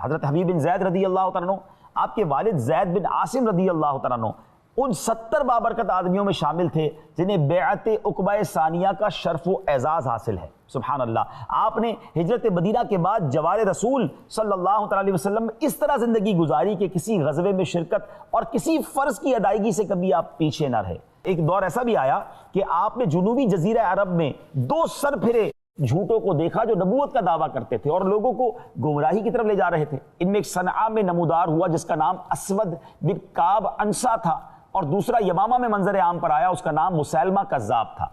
حضرت حبیب بن زید رضی اللہ تعالیٰ عنہ، آپ کے والد زید بن عاصم رضی اللہ تعالیٰ عنہ ان 70 بابرکت آدمیوں میں شامل تھے جنہیں بیعت عقبہ ثانیہ کا شرف و اعزاز حاصل ہے۔ سبحان اللہ، آپ نے ہجرت مدینہ کے بعد جوار رسول صلی اللہ تعالیٰ علیہ وسلم اس طرح زندگی گزاری کہ کسی غزوے میں شرکت اور کسی فرض کی ادائیگی سے کبھی آپ پیچھے نہ رہے۔ ایک دور ایسا بھی آیا کہ آپ نے جنوبی جزیرہ عرب میں 2 سر پھرے جھوٹوں کو دیکھا جو نبوت کا دعویٰ کرتے تھے اور لوگوں کو گمراہی کی طرف لے جا رہے تھے۔ ان میں ایک صنعاء میں نمودار ہوا جس کا نام اسود بن کعب انسا تھا، اور دوسرا یمامہ میں منظر عام پر آیا، اس کا نام مسیلمہ کذاب تھا۔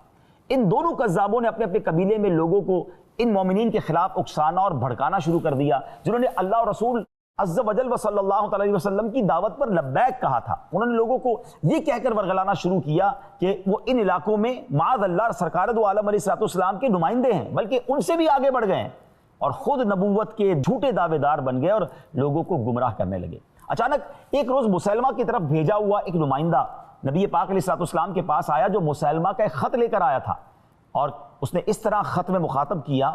ان دونوں کذابوں نے اپنے اپنے قبیلے میں لوگوں کو ان مومنین کے خلاف اکسانا اور بھڑکانا شروع کر دیا جنہوں نے اللہ اور رسول عز و جل و صلی اللہ علیہ وسلم کی دعوت پر لبیک کہا تھا۔ انہوں نے لوگوں کو یہ کہہ کر ورغلانا شروع کیا کہ وہ ان علاقوں میں معاذ اللہ سرکار دو عالم علیہ السلام کے نمائندے ہیں، بلکہ ان سے بھی آگے بڑھ گئے ہیں اور خود نبوت کے جھوٹے دعوے دار بن گئے اور لوگوں کو گمراہ کرنے لگے۔ اچانک ایک روز مسیلمہ کی طرف بھیجا ہوا ایک نمائندہ نبی پاک علیہ السلام کے پاس آیا جو مسیلمہ کا ایک خط لے کر آیا تھا، اور اس نے اس طرح خط میں مخاطب کیا،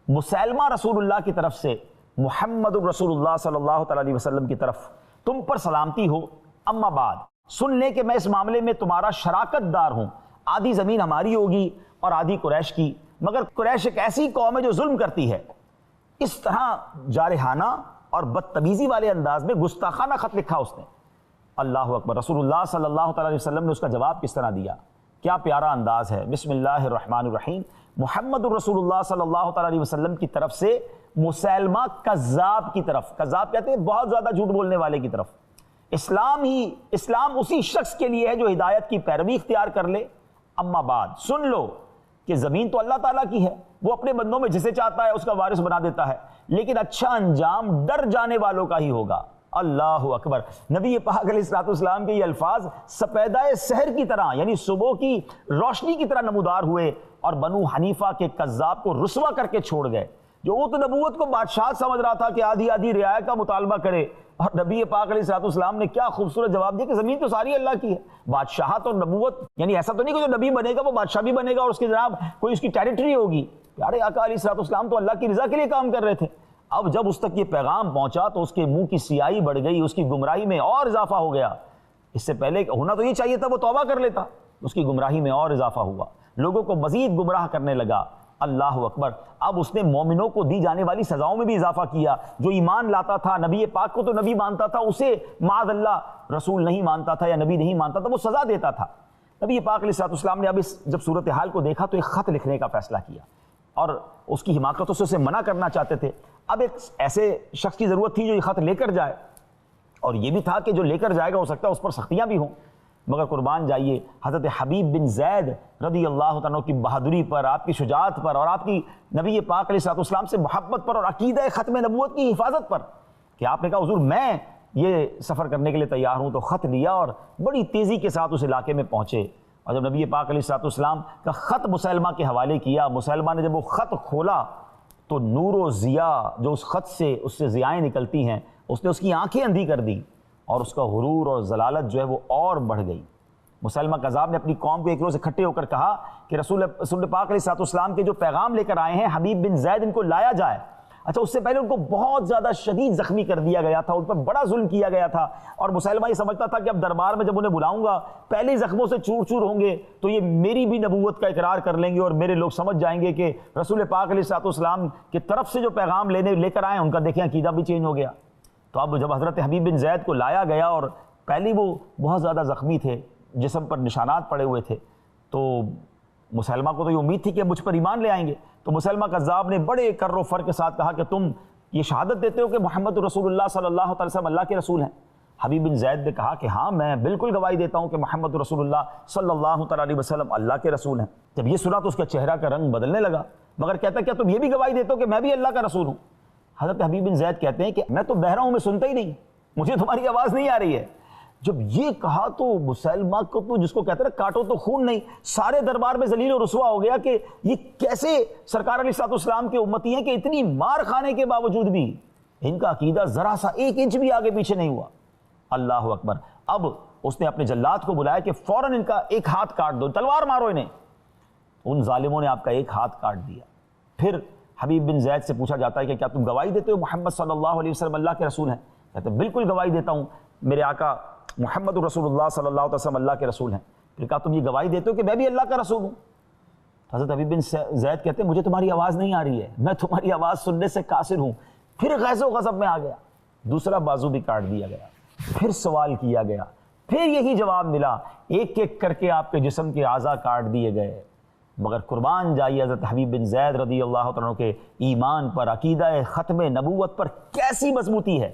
مسیلمہ رسول اللہ کی طرف سے محمد الرسول اللہ صلی اللہ تعالی علیہ وسلم کی طرف تم پر سلامتی ہو، اما بعد سن لے کہ میں اس معاملے میں تمہارا شراکت دار ہوں۔ آدھی زمین ہماری ہوگی اور آدھی قریش کی، مگر قریش ایک ایسی قوم ہے جو ظلم کرتی ہے۔ اس طرح جارحانہ اور بدتمیزی والے انداز میں گستاخانہ خط لکھا اس نے۔ اللہ اکبر، رسول اللہ صلی اللہ تعالی علیہ وسلم نے اس کا جواب کس طرح دیا، کیا پیارا انداز ہے۔ بسم اللہ الرحمن الرحیم، محمد الرسول اللہ صلی اللہ تعالی علیہ وسلم کی طرف سے مسیلمہ کذاب کی طرف، کذاب کہتے ہیں بہت زیادہ جھوٹ بولنے والے کی طرف۔ اسلام اسی شخص کے لیے ہے جو ہدایت کی پیروی اختیار کر لے۔ اما بعد سن لو کہ زمین تو اللہ تعالیٰ کی ہے، وہ اپنے بندوں میں جسے چاہتا ہے اس کا وارث بنا دیتا ہے، لیکن اچھا انجام ڈر جانے والوں کا ہی ہوگا۔ اللہ اکبر، نبی پاک علیہ السلام کے یہ الفاظ سپیدہ سحر کی طرح یعنی صبح کی روشنی کی طرح نمودار ہوئے اور بنو حنیفہ کے کذاب کو رسوا کر کے چھوڑ گئے، جو وہ تو نبوت کو بادشاہ سمجھ رہا تھا کہ آدھی آدھی رعایا کا مطالبہ کرے، اور نبی پاک علیہ السلام نے کیا خوبصورت جواب دیا کہ زمین تو ساری اللہ کی ہے۔ بادشاہت اور نبوت یعنی ایسا تو نہیں کہ جو نبی بنے گا وہ بادشاہ بھی بنے گا اور اس کی جناب کوئی اس کی ٹیریٹری ہوگی۔ پیارے آقا علیہ السلام تو اللہ کی رضا کے لیے کام کر رہے تھے۔ اب جب اس تک یہ پیغام پہنچا تو اس کے منہ کی سیاہی بڑھ گئی، اس کی گمراہی میں اور اضافہ ہو گیا۔ اس سے پہلے ہونا تو یہ چاہیے تھا وہ توبہ کر لیتا، اس کی گمراہی میں اور اضافہ ہوا، لوگوں کو مزید گمراہ کرنے لگا۔ اللہ اکبر، اب اس نے مومنوں کو دی جانے والی سزاؤں میں بھی اضافہ کیا۔ جو ایمان لاتا تھا نبی پاک کو تو نبی مانتا تھا، اسے معاذ اللہ رسول نہیں مانتا تھا یا نبی نہیں مانتا تھا، وہ سزا دیتا تھا۔ نبی پاک علیہ السلام نے اب جب صورتحال کو دیکھا تو ایک خط لکھنے کا فیصلہ کیا، اور اس کی حماقتوں سے اسے منع کرنا چاہتے تھے۔ اب ایک ایسے شخص کی ضرورت تھی جو یہ خط لے کر جائے، اور یہ بھی تھا کہ جو لے کر جائے گا ہو سکتا ہے اس پر سختیاں بھی ہوں، مگر قربان جائیے حضرت حبیب بن زید رضی اللہ تعالیٰ کی بہادری پر، آپ کی شجاعت پر، اور آپ کی نبی پاک علیہ السلام سے محبت پر اور عقیدہ ختم نبوت کی حفاظت پر کہ آپ نے کہا حضور میں یہ سفر کرنے کے لیے تیار ہوں، تو خط لیا اور بڑی تیزی کے ساتھ اس علاقے میں پہنچے۔ اور جب نبی پاک علیہ السلام کا خط مسیلمہ کے حوالے کیا، مسیلمہ نے جب وہ خط کھولا تو نور و ضیاء جو اس خط سے اس سے ضیائیں نکلتی ہیں، اس نے اس کی آنکھیں اندھی کر دی اور اس کا غرور اور ضلالت جو ہے وہ اور بڑھ گئی۔ مسیلمہ کذاب نے اپنی قوم کو ایک روز اکٹھے ہو کر کہا کہ رسول پاک علیہ السلام کے جو پیغام لے کر آئے ہیں حبیب بن زید ان کو لایا جائے۔ اچھا، اس سے پہلے ان کو بہت زیادہ شدید زخمی کر دیا گیا تھا، ان پر بڑا ظلم کیا گیا تھا، اور مسیلمہ یہ سمجھتا تھا کہ اب دربار میں جب انہیں بلاؤں گا پہلے ہی زخموں سے چور چور ہوں گے تو یہ میری بھی نبوت کا اقرار کر لیں گے اور میرے لوگ سمجھ جائیں گے کہ رسول پاک علیہ السلام کی طرف سے جو پیغام لے کر آئے ان کا دیکھیں عقیدہ بھی چینج ہو گیا۔ تو اب جب حضرت حبیب بن زید کو لایا گیا اور پہلے وہ بہت زیادہ زخمی تھے، جسم پر نشانات پڑے ہوئے تھے، تو مسیلمہ کو تو یہ امید تھی کہ مجھ پر ایمان لے آئیں گے، تو مسیلمہ کذاب نے بڑے کر و فر کے ساتھ کہا کہ تم یہ شہادت دیتے ہو کہ محمد رسول اللہ صلی اللہ علیہ وسلم اللہ کے رسول ہیں؟ حبیب بن زید نے کہا کہ ہاں میں بالکل گواہی دیتا ہوں کہ محمد رسول اللہ صلی اللہ علیہ وسلم اللہ کے رسول ہیں۔ جب یہ سنا تو اس کا چہرہ کا رنگ بدلنے لگا، مگر کہتا کیا تم یہ بھی گواہی دیتے ہو کہ میں بھی اللہ کا رسول ہوں؟ حضرت حبیب بن زید کہتے ہیں کہ میں تو بہرا ہوں، میں سنتا ہی نہیں، مجھے تمہاری آواز نہیں آ رہی ہے۔ جب یہ کہا تو مسیلمہ کو تو جس کو کہتے ہیں کاٹو تو خون نہیں، سارے دربار میں ذلیل و رسوا ہو گیا کہ یہ کیسے سرکار علیہ السلام کے امتی ہیں کہ اتنی مار کھانے کے باوجود بھی ان کا عقیدہ ذرا سا 1 انچ بھی آگے پیچھے نہیں ہوا۔ اللہ اکبر، اب اس نے اپنے جلاد کو بلایا کہ فوراً ان کا ایک ہاتھ کاٹ دو، تلوار مارو انہیں۔ ان ظالموں نے آپ کا ایک ہاتھ کاٹ دیا۔ پھر حبیب بن زید سے پوچھا جاتا ہے کہ کیا تم گواہی دیتے ہو محمد صلی اللہ علیہ وسلم اللہ کے رسول ہیں؟ کہتے ہیں بالکل گواہی دیتا ہوں، میرے آقا محمد رسول اللہ صلی اللہ علیہ وسلم اللہ کے رسول ہیں۔ پھر کہا تم یہ گواہی دیتے ہو کہ میں بھی اللہ کا رسول ہوں؟ حضرت حبیب بن زید کہتے ہیں مجھے تمہاری آواز نہیں آ رہی ہے، میں تمہاری آواز سننے سے قاصر ہوں۔ پھر غیظ و غضب میں آ گیا، دوسرا بازو بھی کاٹ دیا گیا، پھر سوال کیا گیا، پھر یہی جواب ملا، ایک ایک کر کے آپ کے جسم کے اعضاء کاٹ دیے گئے۔ مگر قربان جائیے حضرت حبیب بن زید رضی اللہ تعالیٰ عنہ کے ایمان پر، عقیدہ ختم نبوت پر کیسی مضبوطی ہے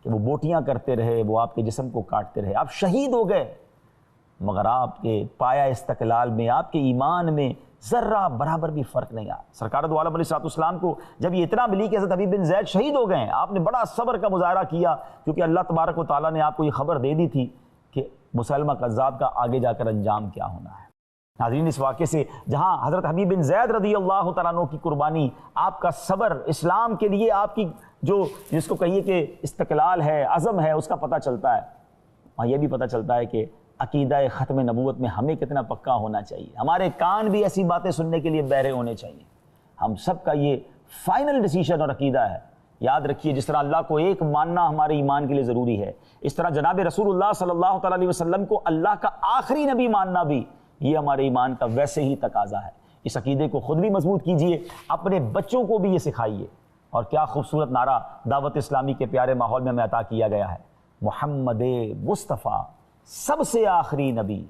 کہ وہ بوٹیاں کرتے رہے، وہ آپ کے جسم کو کاٹتے رہے، آپ شہید ہو گئے، مگر آپ کے پایا استقلال میں، آپ کے ایمان میں ذرہ برابر بھی فرق نہیں آیا۔ سرکار دو عالم علیہ السلام کو جب یہ اطلاع ملی کہ حضرت حبیب بن زید شہید ہو گئے ہیں، آپ نے بڑا صبر کا مظاہرہ کیا، کیونکہ اللہ تبارک و تعالیٰ نے آپ کو یہ خبر دے دی تھی کہ مسلمہ کذاب کا آگے جا کر انجام کیا ہونا ہے۔ ناظرین، اس واقعے سے جہاں حضرت حبیب بن زید رضی اللہ تعالیٰ عنہ کی قربانی، آپ کا صبر، اسلام کے لیے آپ کی جو جس کو کہیے کہ استقلال ہے، عزم ہے، اس کا پتہ چلتا ہے، اور یہ بھی پتہ چلتا ہے کہ عقیدہ ختم نبوت میں ہمیں کتنا پکا ہونا چاہیے۔ ہمارے کان بھی ایسی باتیں سننے کے لیے بہرے ہونے چاہیے۔ ہم سب کا یہ فائنل ڈیسیشن اور عقیدہ ہے۔ یاد رکھیے، جس طرح اللہ کو ایک ماننا ہمارے ایمان کے لیے ضروری ہے، اس طرح جناب رسول اللہ صلی اللہ تعالیٰ علیہ وسلم کو اللہ کا آخری نبی ماننا بھی یہ ہمارے ایمان کا ویسے ہی تقاضا ہے۔ اس عقیدے کو خود بھی مضبوط کیجئے، اپنے بچوں کو بھی یہ سکھائیے۔ اور کیا خوبصورت نعرہ دعوت اسلامی کے پیارے ماحول میں ہمیں عطا کیا گیا ہے، محمد مصطفیٰ سب سے آخری نبی۔